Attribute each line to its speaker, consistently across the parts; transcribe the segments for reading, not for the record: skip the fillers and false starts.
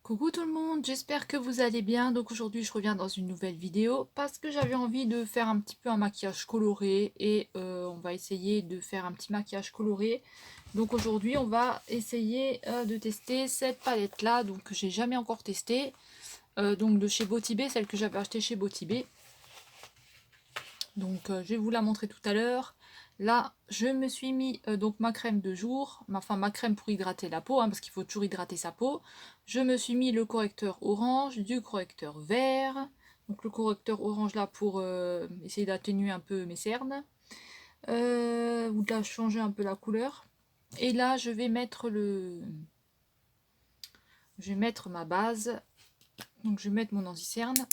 Speaker 1: Coucou tout le monde, j'espère que vous allez bien. Donc aujourd'hui je reviens dans une nouvelle vidéo parce que j'avais envie de faire un petit peu un maquillage coloré et on va essayer de faire un petit maquillage coloré. Donc aujourd'hui on va essayer de tester cette palette là, donc que j'ai jamais encore testé, donc de chez Botibé, celle que j'avais achetée chez Botibé. Donc je vais vous la montrer tout à l'heure. Là, je me suis mis donc ma crème de jour, enfin ma crème pour hydrater la peau, hein, parce qu'il faut toujours hydrater sa peau. Je me suis mis le correcteur orange, du correcteur vert. Donc le correcteur orange là pour essayer d'atténuer un peu mes cernes, ou de changer un peu la couleur. Et là, je vais mettre ma base. Donc je vais mettre mon anti-cerne.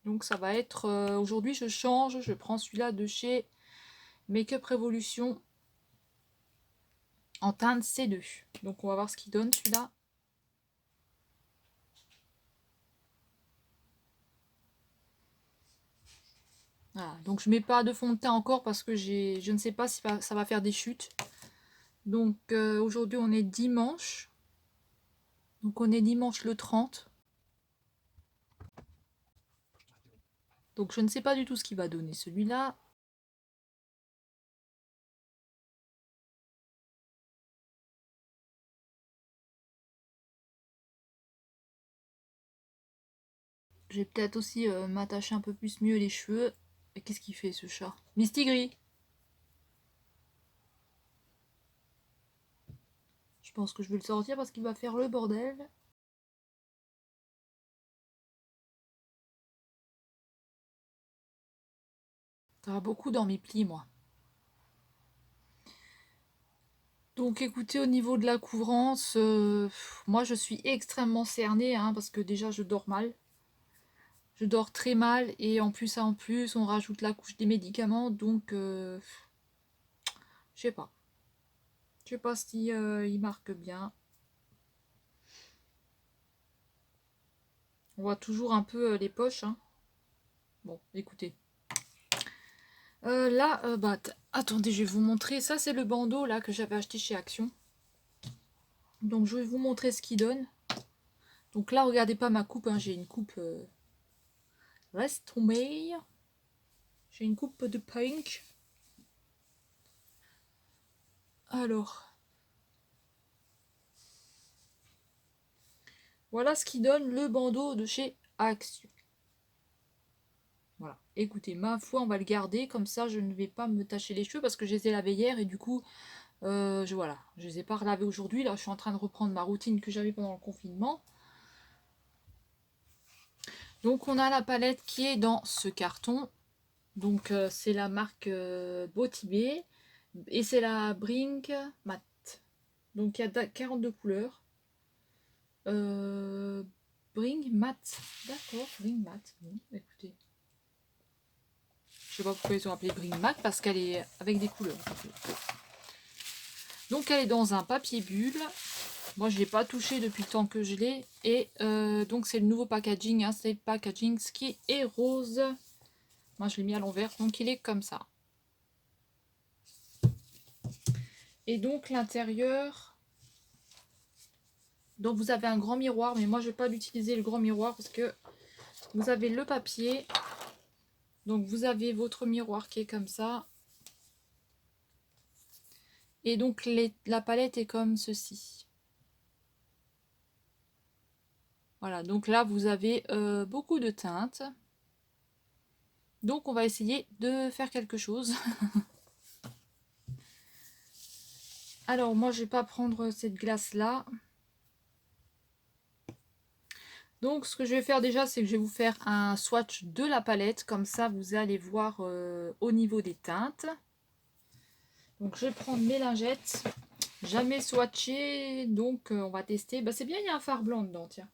Speaker 1: Donc ça va être aujourd'hui je change, je prends celui-là de chez Make-up Revolution en teinte C2. Donc on va voir ce qu'il donne celui-là. Voilà. Donc je mets pas de fond de teint encore parce que je ne sais pas si ça va faire des chutes. Donc aujourd'hui on est dimanche. Donc on est dimanche le 30. Donc je ne sais pas du tout ce qu'il va donner celui-là. Je vais peut-être aussi m'attacher un peu plus mieux les cheveux. Et qu'est-ce qu'il fait ce chat? Mistigris. Je pense que je vais le sortir parce qu'il va faire le bordel. Ça va beaucoup dans mes plis moi. Donc écoutez, au niveau de la couvrance, moi je suis extrêmement cernée, hein, parce que déjà je dors mal. Je dors très mal et en plus on rajoute la couche des médicaments, donc je sais pas. Je sais pas si il marque bien. On voit toujours un peu les poches, hein. Bon, écoutez. Là, bah, attendez, je vais vous montrer. Ça, c'est le bandeau là que j'avais acheté chez Action. Donc je vais vous montrer ce qu'il donne. Donc là, regardez pas ma coupe, hein, j'ai une coupe laisse tomber. J'ai une coupe de pink. Alors, voilà ce qui donne le bandeau de chez Action. Voilà, écoutez, ma foi, on va le garder, comme ça je ne vais pas me tacher les cheveux parce que je les ai lavés hier et du coup, voilà, je les ai pas relavés aujourd'hui. Là, je suis en train de reprendre ma routine que j'avais pendant le confinement. Donc, on a la palette qui est dans ce carton. Donc, c'est la marque Botibé et c'est la Brink Matte. Donc, il y a 42 couleurs. Bring Matte, d'accord, Bring Matte. Bon, écoutez. Je sais pas pourquoi ils ont appelé Bring Matte parce qu'elle est avec des couleurs. Donc elle est dans un papier bulle. Moi je l'ai pas touché depuis le temps que je l'ai. Et donc c'est le nouveau packaging. Hein, c'est le packaging qui est rose. Moi je l'ai mis à l'envers. Donc il est comme ça. Et donc l'intérieur. Donc vous avez un grand miroir. Mais moi je vais pas l'utiliser le grand miroir parce que vous avez le papier. Donc vous avez votre miroir qui est comme ça. Et donc la palette est comme ceci. Voilà, donc là vous avez beaucoup de teintes. Donc on va essayer de faire quelque chose. Alors moi je vais pas prendre cette glace là. Donc ce que je vais faire déjà c'est que je vais vous faire un swatch de la palette. Comme ça vous allez voir au niveau des teintes. Donc je vais prendre mes lingettes. Jamais swatché, donc on va tester. Bah c'est bien, il y a un fard blanc dedans, tiens.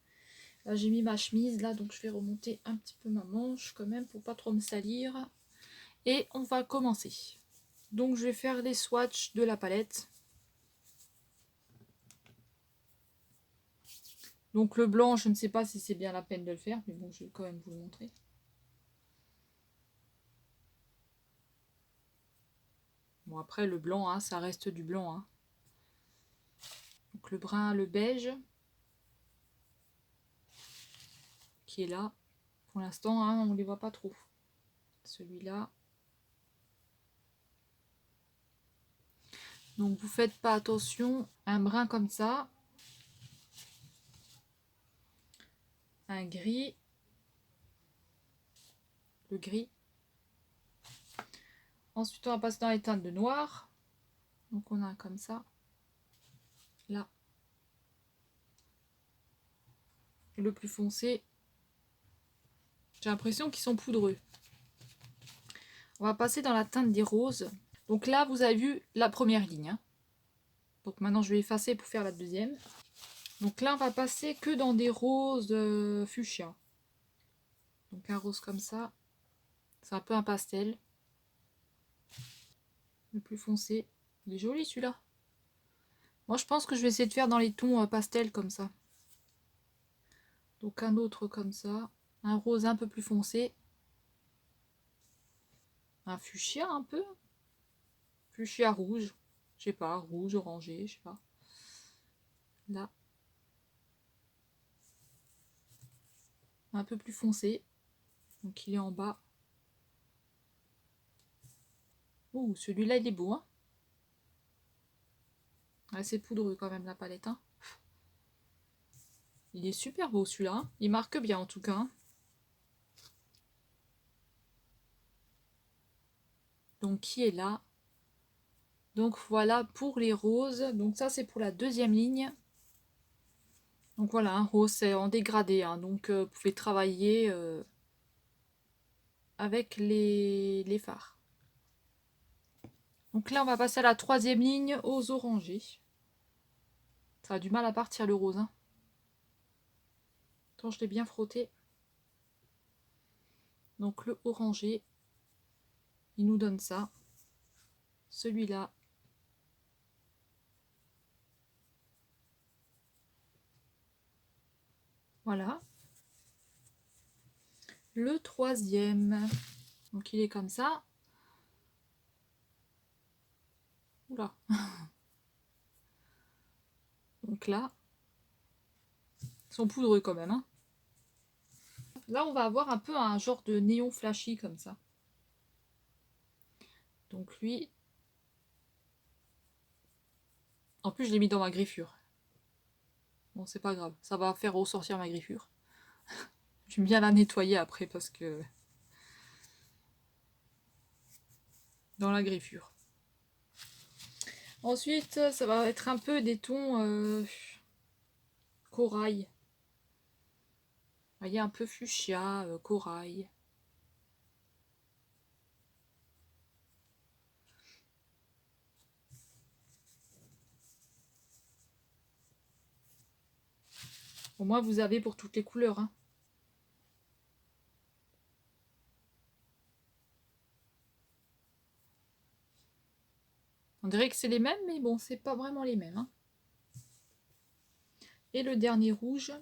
Speaker 1: Là j'ai mis ma chemise là, donc je vais remonter un petit peu ma manche quand même pour pas trop me salir. Et on va commencer. Donc je vais faire les swatchs de la palette. Donc le blanc, je ne sais pas si c'est bien la peine de le faire, mais bon, je vais quand même vous le montrer. Bon après le blanc, hein, ça reste du blanc. Hein. Donc le brun, le beige. qui est là. Pour l'instant, hein, on ne les voit pas trop. Celui-là. Donc vous faites pas attention. Un brun comme ça. Un gris. Le gris. Ensuite, on va passer dans les teintes de noir. Donc on a comme ça. Là. Et le plus foncé. J'ai l'impression qu'ils sont poudreux. On va passer dans la teinte des roses. Donc là, vous avez vu la première ligne. Hein. Donc maintenant, je vais effacer pour faire la deuxième. Donc là, on va passer que dans des roses fuchsia. Donc un rose comme ça. C'est un peu un pastel. Le plus foncé. Il est joli celui-là. Moi, je pense que je vais essayer de faire dans les tons pastel comme ça. Donc un autre comme ça. Un rose un peu plus foncé. Un fuchsia un peu. Fuchsia rouge. Je sais pas, rouge, orangé, je sais pas. Là. Un peu plus foncé. Donc il est en bas. Ouh, celui-là il est beau. Hein, ouais, c'est poudreux quand même la palette. Hein. Il est super beau celui-là. Hein. Il marque bien en tout cas. Hein. Donc qui est là? Donc voilà pour les roses. Donc ça c'est pour la deuxième ligne. Donc voilà, un rose c'est en dégradé. Hein. Donc vous pouvez travailler avec les fards. Donc là on va passer à la troisième ligne aux orangés. Ça a du mal à partir le rose. Hein. Attends, je l'ai bien frotté. Donc le orangé, il nous donne ça. Celui-là. Voilà. Le troisième. Donc il est comme ça. Oula. Donc là. Ils sont poudreux quand même. Hein. Là on va avoir un peu un genre de néon flashy comme ça. Donc lui. En plus je l'ai mis dans ma griffure. Bon c'est pas grave. Ça va faire ressortir ma griffure. J'aime bien la nettoyer après parce que... Dans la griffure. Ensuite, ça va être un peu des tons corail. Vous voyez, un peu fuchsia, corail. Au moins, vous avez pour toutes les couleurs. Hein. On dirait que c'est les mêmes, mais bon, c'est pas vraiment les mêmes. Hein. Et le dernier rouge,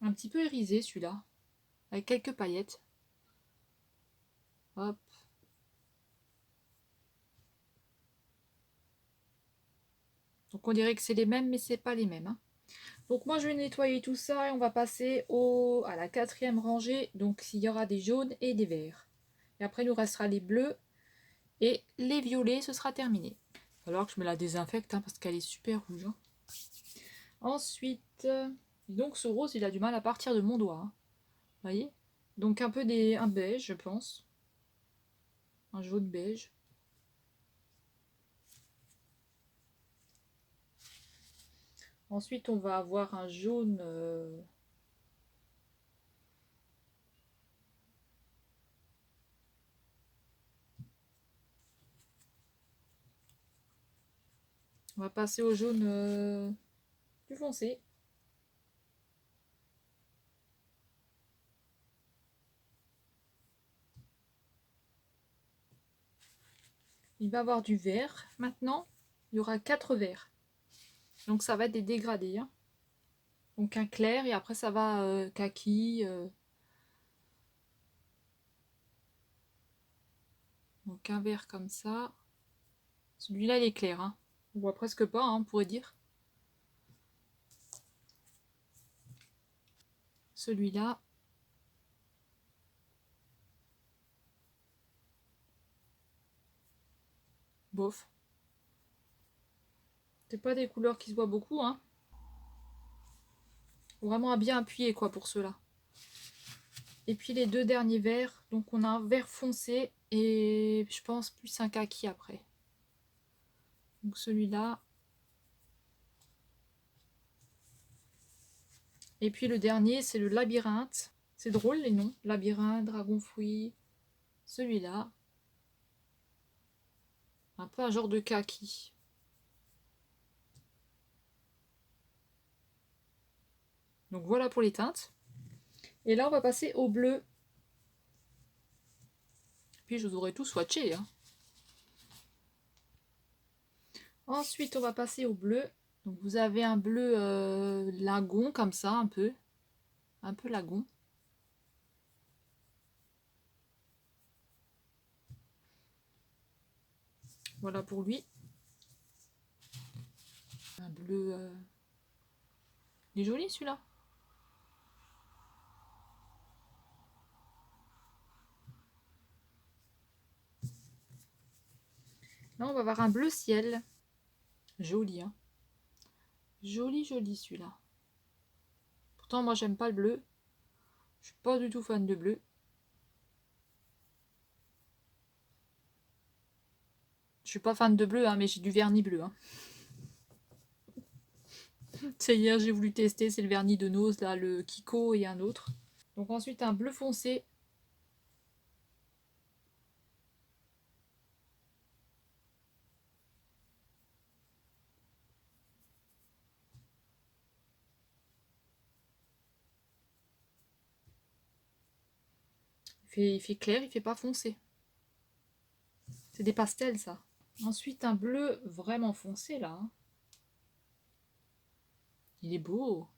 Speaker 1: un petit peu irisé celui-là, avec quelques paillettes. Hop. Donc on dirait que c'est les mêmes, mais c'est pas les mêmes. Hein. Donc moi je vais nettoyer tout ça et on va passer à la quatrième rangée. Donc il y aura des jaunes et des verts. Et après il nous restera les bleus et les violets, ce sera terminé. Alors que je me la désinfecte hein, parce qu'elle est super rouge. Hein. Ensuite, donc ce rose il a du mal à partir de mon doigt. Hein. Vous voyez? Donc un peu un beige je pense. Un jaune beige. Ensuite on va avoir un jaune... On va passer au jaune plus foncé. Il va y avoir du vert. Maintenant, il y aura 4 verts. Donc ça va être des dégradés. Hein. Donc un clair et après ça va kaki. Donc un vert comme ça. Celui-là il est clair. Hein. On voit presque pas, hein, on pourrait dire. Celui-là. bof. C'est pas des couleurs qui se voient beaucoup, hein. Vraiment à bien appuyer, quoi, pour ceux-là. Et puis les deux derniers verts, donc on a un vert foncé et je pense plus un kaki après. Donc celui-là. Et puis le dernier, c'est le labyrinthe. C'est drôle les noms. Labyrinthe, dragon fruit. Celui-là. Un peu un genre de kaki. Donc voilà pour les teintes. Et là, on va passer au bleu. Puis je vous aurai tout swatché, hein. Ensuite, on va passer au bleu. Donc vous avez un bleu lagon comme ça, un peu lagon. Voilà pour lui. Un bleu... Il est joli celui-là. Là, on va avoir un bleu ciel. Joli, hein. Joli, joli celui-là. Pourtant, moi, j'aime pas le bleu. Je suis pas du tout fan de bleu. Je suis pas fan de bleu, hein, mais j'ai du vernis bleu. Hein. C'est hier, j'ai voulu tester. C'est le vernis de Nose, là, le Kiko et un autre. Donc ensuite, un bleu foncé. Il fait clair, il fait pas foncé. C'est des pastels, ça. Ensuite, un bleu vraiment foncé, là. Hein. Il est beau.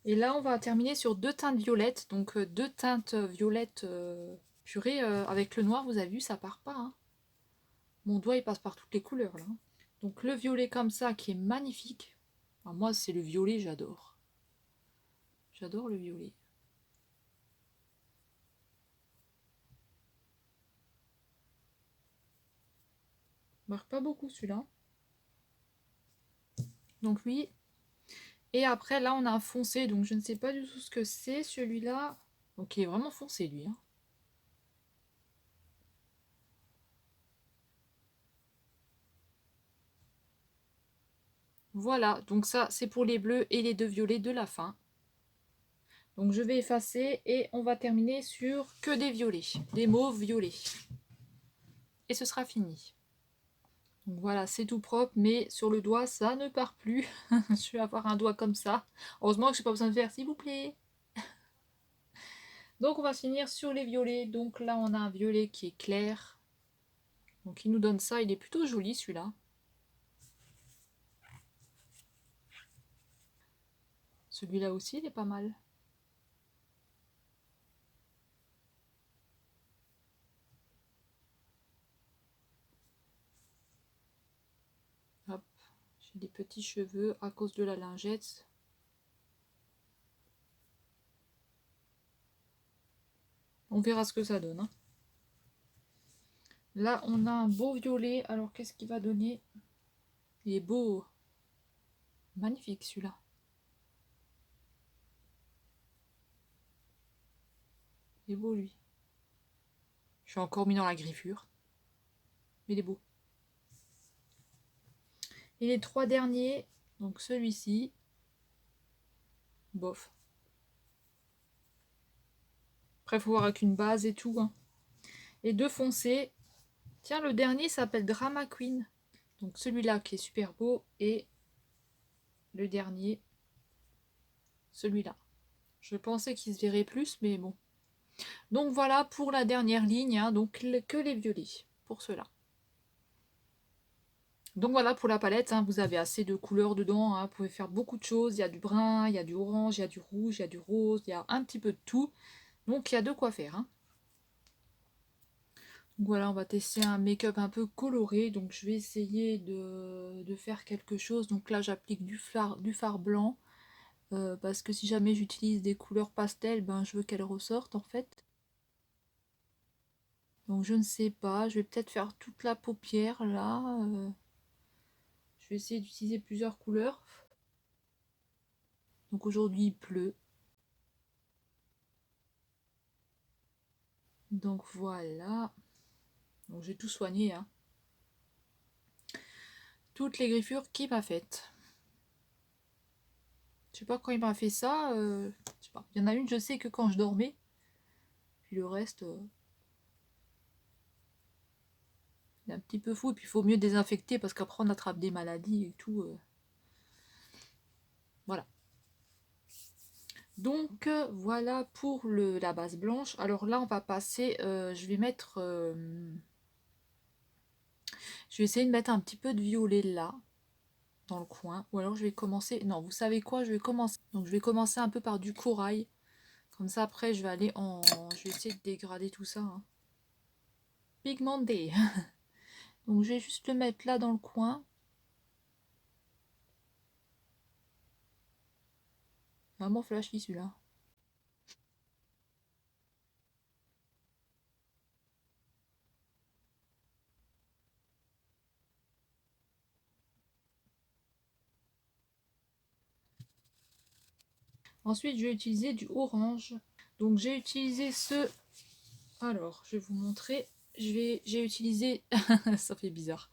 Speaker 1: Et là, on va terminer sur deux teintes violettes. Donc, deux teintes violettes purée. Avec le noir, vous avez vu, ça part pas. Hein. Mon doigt, il passe par toutes les couleurs, là. Donc, le violet comme ça, qui est magnifique. Alors, moi, c'est le violet, j'adore. J'adore le violet. Il marque pas beaucoup, celui-là. Donc, lui... Et après, là, on a un foncé, donc je ne sais pas du tout ce que c'est, celui-là. Donc, il est vraiment foncé, lui. Hein. Voilà, donc ça, c'est pour les bleus et les deux violets de la fin. Donc, je vais effacer et on va terminer sur que des violets, des mauves violets. Et ce sera fini. Donc, voilà, c'est tout propre, mais sur le doigt, ça ne part plus. Je vais avoir un doigt comme ça. Heureusement que je n'ai pas besoin de faire, s'il vous plaît. Donc on va finir sur les violets. Donc là on a un violet qui est clair. Donc il nous donne ça, il est plutôt joli celui-là. Celui-là aussi il est pas mal. Hop, j'ai des petits cheveux à cause de la lingette. On verra ce que ça donne. Hein. Là on a un beau violet. Alors qu'est-ce qu'il va donner? Il est beau. Magnifique celui-là. Il est beau lui. Je suis encore mis dans la griffure. Mais il est beau. Et les trois derniers, donc celui-ci, bof. Après, il faut voir avec une base et tout. Hein. Et deux foncés. Tiens, le dernier s'appelle Drama Queen. Donc celui-là qui est super beau. Et le dernier, celui-là. Je pensais qu'il se verrait plus, mais bon. Donc voilà pour la dernière ligne. Hein, donc que les violets pour cela. Donc voilà pour la palette, hein, vous avez assez de couleurs dedans, hein, vous pouvez faire beaucoup de choses, il y a du brun, il y a du orange, il y a du rouge, il y a du rose, il y a un petit peu de tout. Donc il y a de quoi faire. Hein. Donc voilà, on va tester un make-up un peu coloré, donc je vais essayer de faire quelque chose. Donc là j'applique du fard blanc parce que si jamais j'utilise des couleurs pastel, ben je veux qu'elles ressortent en fait. Donc je ne sais pas, je vais peut-être faire toute la paupière là. Je vais essayer d'utiliser plusieurs couleurs. Donc aujourd'hui il pleut. Donc voilà. Donc j'ai tout soigné, hein. Toutes les griffures qu'il m'a faites. Je sais pas quand il m'a fait ça. Je sais pas. Il y en a une, je sais que quand je dormais. Puis le reste, il est un petit peu fou. Et puis il faut mieux désinfecter parce qu'après on attrape des maladies et tout. Voilà. Donc voilà pour la base blanche. Alors là on va passer. Je vais mettre. Je vais essayer de mettre un petit peu de violet là. Dans le coin. Ou alors je vais commencer. Non, vous savez quoi? Je vais commencer. Donc je vais commencer un peu par du corail. Comme ça après je vais aller en. Je vais essayer de dégrader tout ça, hein. Pigmenté. Donc je vais juste le mettre là dans le coin. Vraiment flashy celui-là. Ensuite je vais utiliser du orange. Donc j'ai utilisé ce. Alors je vais vous montrer. J'ai utilisé. Ça fait bizarre.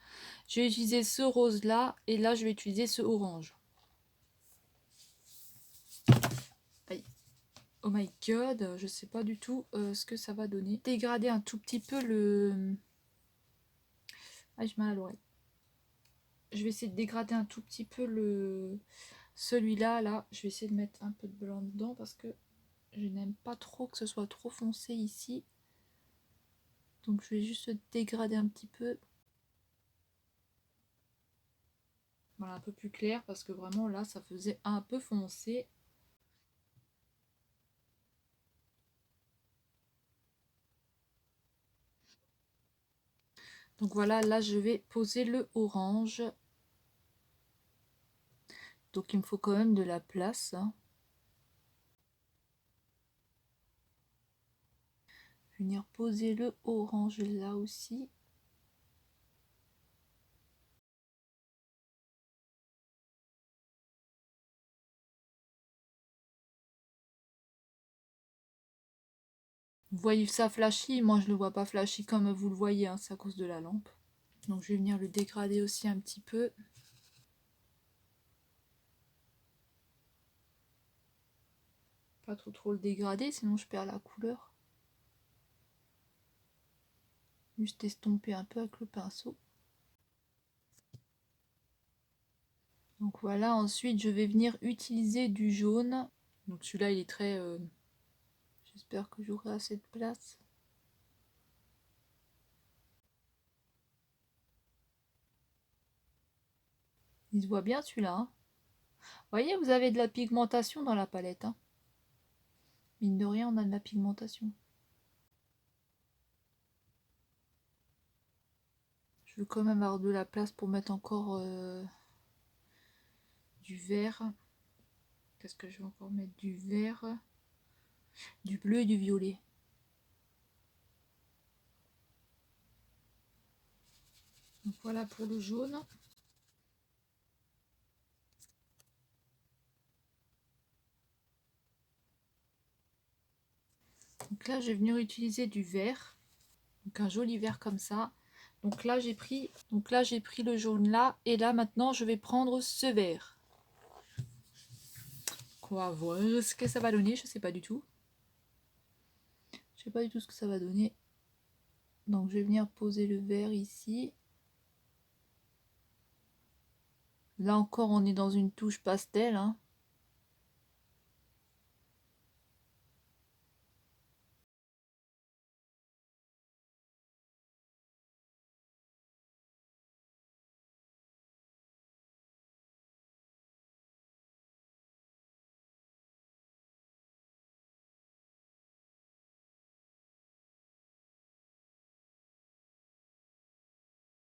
Speaker 1: Je vais utiliser ce rose là. Et là je vais utiliser ce orange. Aïe. Oh my god, je sais pas du tout ce que ça va donner. Dégrader un tout petit peu le. Ah, j'ai mal à l'oreille. Je vais essayer de dégrader un tout petit peu le celui-là. Là, je vais essayer de mettre un peu de blanc dedans parce que je n'aime pas trop que ce soit trop foncé ici. Donc je vais juste dégrader un petit peu. Voilà, un peu plus clair parce que vraiment là, ça faisait un peu foncé. Donc voilà, là je vais poser le orange. Donc il me faut quand même de la place, hein. Venir poser le orange là aussi. Vous voyez ça flashy, moi je le vois pas flashy comme vous le voyez, hein, c'est à cause de la lampe. Donc je vais venir le dégrader aussi un petit peu. Pas trop le dégrader, sinon je perds la couleur. Juste estomper un peu avec le pinceau. Donc voilà, ensuite je vais venir utiliser du jaune. Donc celui-là il est très... J'espère que j'aurai assez de place. Il se voit bien celui-là, hein. Vous voyez, vous avez de la pigmentation dans la palette, hein. Mine de rien, on a de la pigmentation. Je veux quand même avoir de la place pour mettre encore du vert. Qu'est-ce que je vais encore mettre? Du vert, du bleu et du violet. Donc voilà pour le jaune. Donc là, je vais venir utiliser du vert. Donc un joli vert comme ça. Donc là, j'ai pris le jaune là. Et là, maintenant, je vais prendre ce vert. On va voir ce que ça va donner. Je sais pas du tout. Je sais pas du tout ce que ça va donner. Donc je vais venir poser le vert ici. Là encore, on est dans une touche pastel, hein.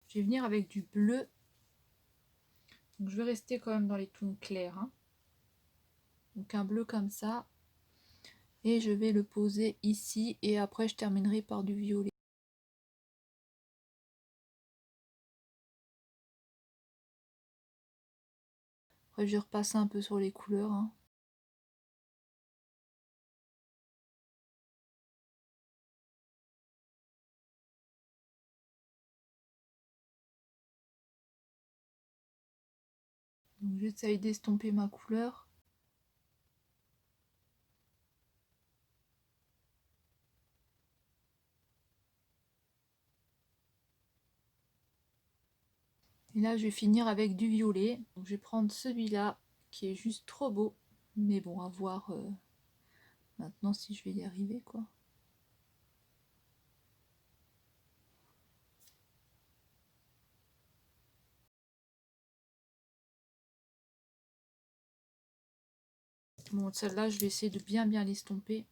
Speaker 1: Je vais venir avec du bleu. Donc je vais rester quand même dans les tons clairs, hein. Donc un bleu comme ça. Et je vais le poser ici et après je terminerai par du violet. Après je vais repasser un peu sur les couleurs. Hein. Donc j'essaye d'estomper ma couleur. Et là je vais finir avec du violet. Donc je vais prendre celui-là qui est juste trop beau. Mais bon, à voir maintenant si je vais y arriver quoi. Bon, celle-là je vais essayer de bien l'estomper.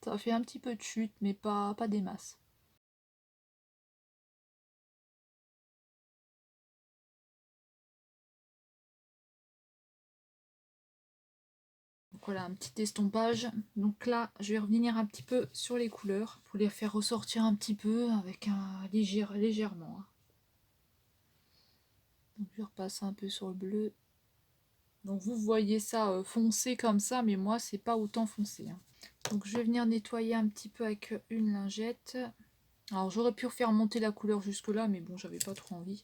Speaker 1: Ça fait un petit peu de chute, mais pas des masses. Donc voilà, un petit estompage. Donc là, je vais revenir un petit peu sur les couleurs pour les faire ressortir un petit peu avec un légèrement. Hein. Donc je repasse un peu sur le bleu. Donc vous voyez ça foncé comme ça, mais moi c'est pas autant foncé. Hein. Donc je vais venir nettoyer un petit peu avec une lingette. Alors j'aurais pu refaire monter la couleur jusque là, mais bon j'avais pas trop envie.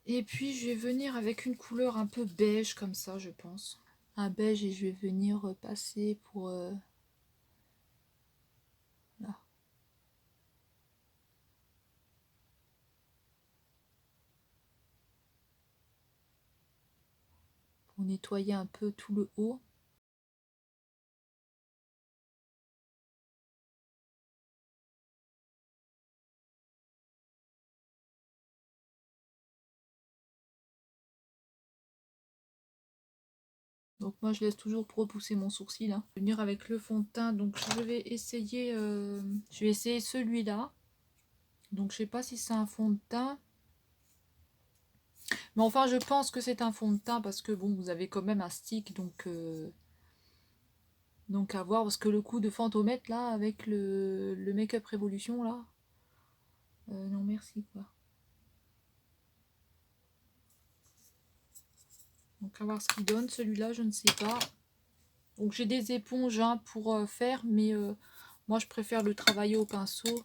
Speaker 1: Et puis je vais venir avec une couleur un peu beige comme ça je pense. Un beige et je vais venir passer pour... là. Pour nettoyer un peu tout le haut. Donc moi je laisse toujours pour repousser mon sourcil. Hein. Je vais venir avec le fond de teint, donc je vais essayer celui-là. Donc je sais pas si c'est un fond de teint. Mais enfin je pense que c'est un fond de teint parce que bon vous avez quand même un stick donc à voir parce que le coup de Fantomètre là avec le Make-up Révolution là. Non merci quoi. Donc à voir ce qu'il donne. Celui-là je ne sais pas. Donc j'ai des éponges hein, pour faire mais moi je préfère le travailler au pinceau.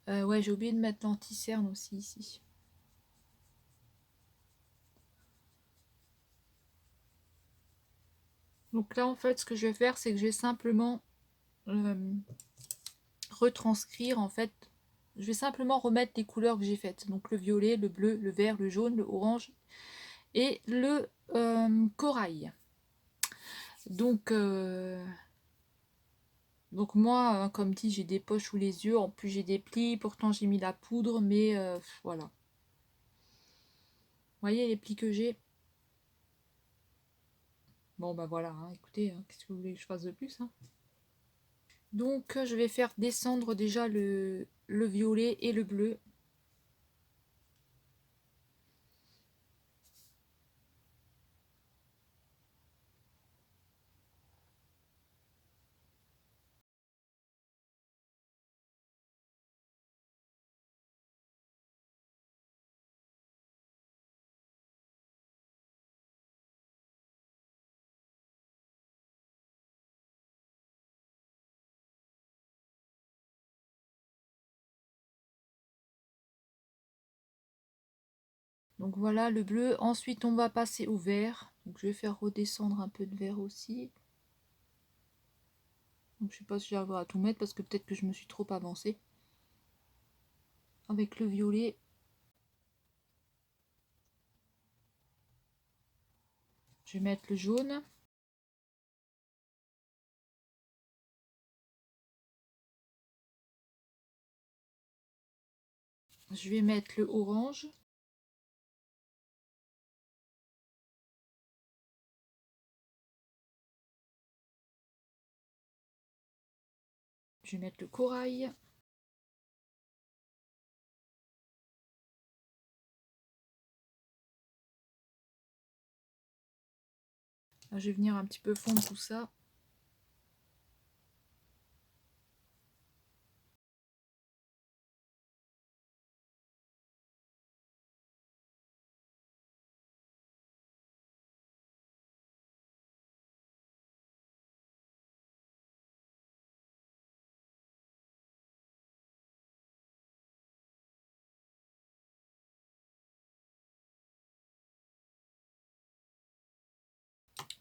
Speaker 1: Ouais j'ai oublié de mettre l'anti-cerne aussi ici. Donc là en fait ce que je vais faire c'est que je vais simplement retranscrire en fait. Je vais simplement remettre les couleurs que j'ai faites. Donc le violet, le bleu, le vert, le jaune, le orange et le corail. Donc, moi, comme dit, j'ai des poches sous les yeux. En plus j'ai des plis. Pourtant j'ai mis la poudre. Mais voilà. Vous voyez les plis que j'ai. Bon bah voilà. Hein, écoutez, hein, qu'est-ce que vous voulez que je fasse de plus hein. Donc je vais faire descendre déjà le violet et le bleu. Donc voilà le bleu. Ensuite on va passer au vert. Donc je vais faire redescendre un peu de vert aussi. Donc je sais pas si j'arriverai à tout mettre parce que peut-être que je me suis trop avancée. Avec le violet. Je vais mettre le jaune. Je vais mettre le orange. Je vais mettre le corail. Là, je vais venir un petit peu fondre tout ça.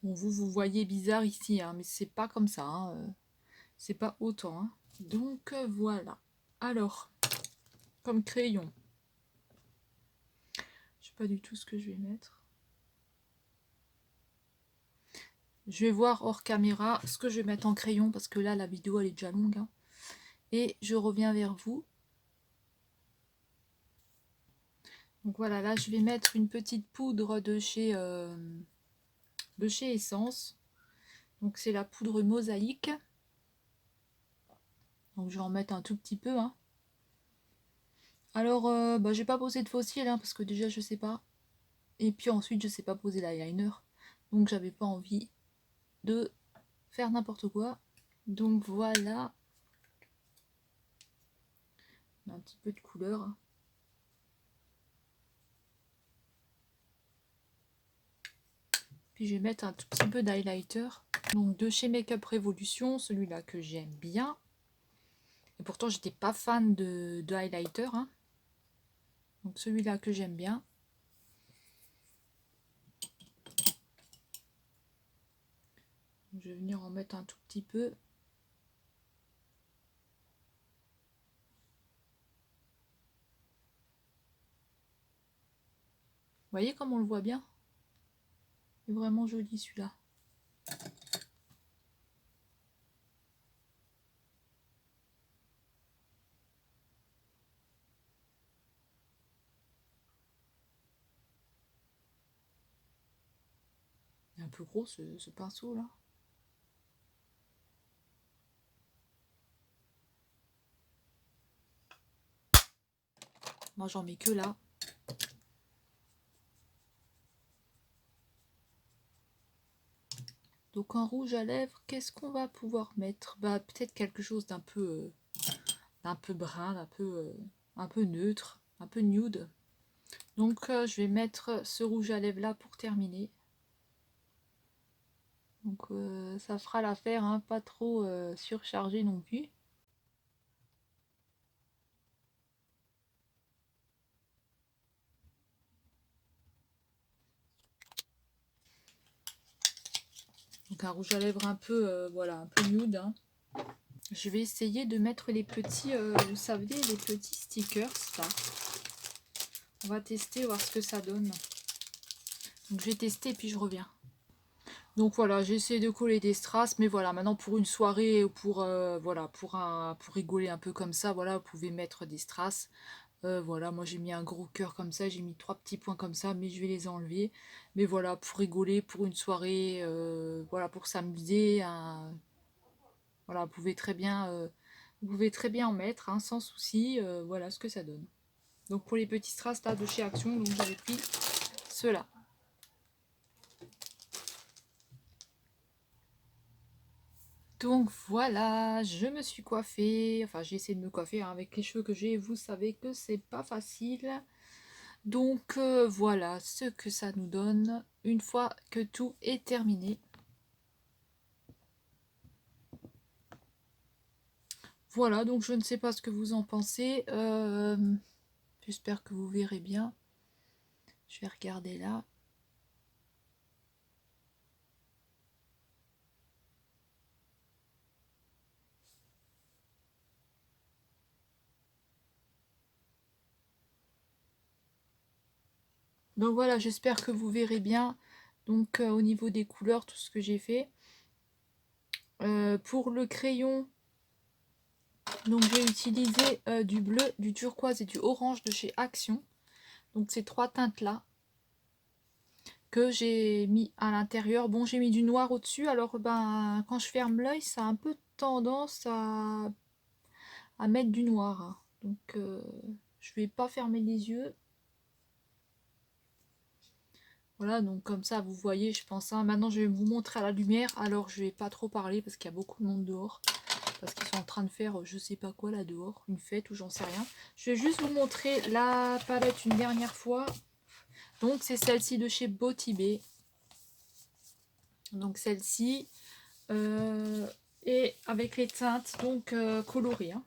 Speaker 1: Bon, vous voyez bizarre ici, hein, mais c'est pas comme ça. Hein, c'est pas autant. Hein. Donc voilà. Alors, comme crayon, je sais pas du tout ce que je vais mettre. Je vais voir hors caméra ce que je vais mettre en crayon parce que là la vidéo elle est déjà longue. Hein. Et je reviens vers vous. Donc voilà, là je vais mettre une petite poudre de chez Essence. Donc c'est la poudre mosaïque. Donc je vais en mettre un tout petit peu. Hein. Alors je vais pas poser de fossile hein, parce que déjà je sais pas. Et puis ensuite je sais pas poser l'eyeliner. Donc j'avais pas envie de faire n'importe quoi. Donc voilà. Un petit peu de couleur. Puis je vais mettre un tout petit peu d'highlighter. Donc de chez Make Up Revolution, celui-là que j'aime bien. Et pourtant j'étais pas fan de highlighter. Hein. Donc celui-là que j'aime bien. Je vais venir en mettre un tout petit peu. Vous voyez comme on le voit bien? Il est vraiment joli celui-là. Il est un peu gros ce pinceau là. Moi j'en mets que là. Donc en rouge à lèvres, qu'est-ce qu'on va pouvoir mettre? Bah peut-être quelque chose d'un peu brun, un peu neutre, un peu nude. Donc je vais mettre ce rouge à lèvres là pour terminer. Donc ça fera l'affaire, hein, pas trop surchargé non plus. Donc un rouge à lèvres un peu, voilà, un peu nude. Hein. Je vais essayer de mettre les petits, vous savez, les petits stickers là. On va tester, voir ce que ça donne. Donc je vais tester et puis je reviens. Donc voilà, j'ai essayé de coller des strass, mais voilà, maintenant pour une soirée ou pour voilà, pour rigoler un peu comme ça, voilà, vous pouvez mettre des strass. Voilà, moi j'ai mis un gros cœur comme ça, j'ai mis 3 petits points comme ça, mais je vais les enlever. Mais voilà, pour rigoler, pour une soirée, voilà, pour s'amuser, voilà, vous pouvez très bien en mettre, hein, sans souci. Voilà ce que ça donne. Donc pour les petits strass là de chez Action, donc j'avais pris ceux-là. Donc voilà, je me suis coiffée, enfin j'ai essayé de me coiffer hein, avec les cheveux que j'ai, vous savez que c'est pas facile. Donc voilà ce que ça nous donne une fois que tout est terminé. Voilà, donc je ne sais pas ce que vous en pensez, j'espère que vous verrez bien. Je vais regarder là. Donc voilà, j'espère que vous verrez bien. Donc au niveau des couleurs, tout ce que j'ai fait. Pour le crayon, donc j'ai utilisé du bleu, du turquoise et du orange de chez Action. Donc ces trois teintes là que j'ai mis à l'intérieur. Bon, j'ai mis du noir au-dessus. Alors ben quand je ferme l'œil, ça a un peu tendance à mettre du noir, hein. Donc je vais pas fermer les yeux. Voilà, donc comme ça vous voyez, je pense, hein. Maintenant je vais vous montrer à la lumière, alors je vais pas trop parler parce qu'il y a beaucoup de monde dehors, parce qu'ils sont en train de faire je sais pas quoi là dehors, une fête ou j'en sais rien. Je vais juste vous montrer la palette une dernière fois. Donc c'est celle-ci de chez Botibé. Donc celle-ci et avec les teintes donc colorées, hein.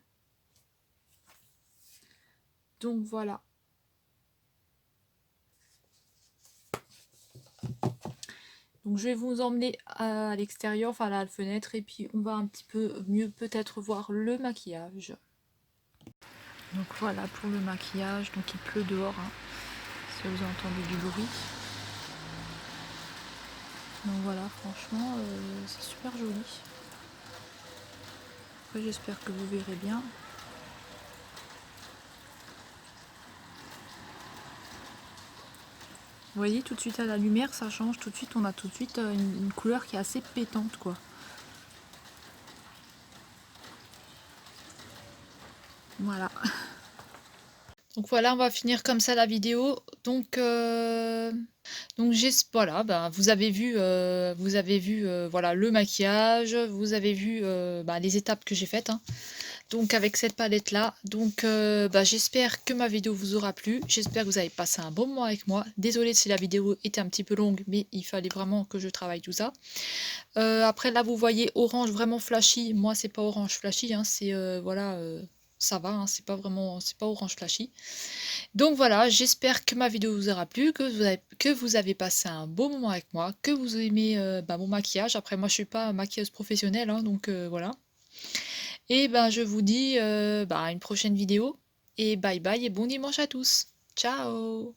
Speaker 1: Donc voilà. Donc je vais vous emmener à l'extérieur, enfin à la fenêtre, et puis on va un petit peu mieux peut-être voir le maquillage. Donc voilà pour le maquillage, donc il pleut dehors, hein, si vous entendez du bruit. Donc voilà, franchement c'est super joli. Après j'espère que vous verrez bien. Vous voyez tout de suite à la lumière ça change, tout de suite on a tout de suite une couleur qui est assez pétante quoi. Voilà. Donc voilà, on va finir comme ça la vidéo. Donc voilà, ben, vous avez vu voilà, le maquillage, vous avez vu bah, les étapes que j'ai faites, hein. Donc avec cette palette là, donc bah, j'espère que ma vidéo vous aura plu, j'espère que vous avez passé un bon moment avec moi. Désolée si la vidéo était un petit peu longue, mais il fallait vraiment que je travaille tout ça. Après là vous voyez orange vraiment flashy, moi c'est pas orange flashy, hein, c'est voilà, ça va, hein, c'est pas orange flashy. Donc voilà, j'espère que ma vidéo vous aura plu, que vous avez passé un beau moment avec moi, que vous aimez bah, mon maquillage. Après moi je suis pas maquilleuse professionnelle, hein, donc voilà. Et ben je vous dis bah, à une prochaine vidéo. Et bye bye et bon dimanche à tous. Ciao!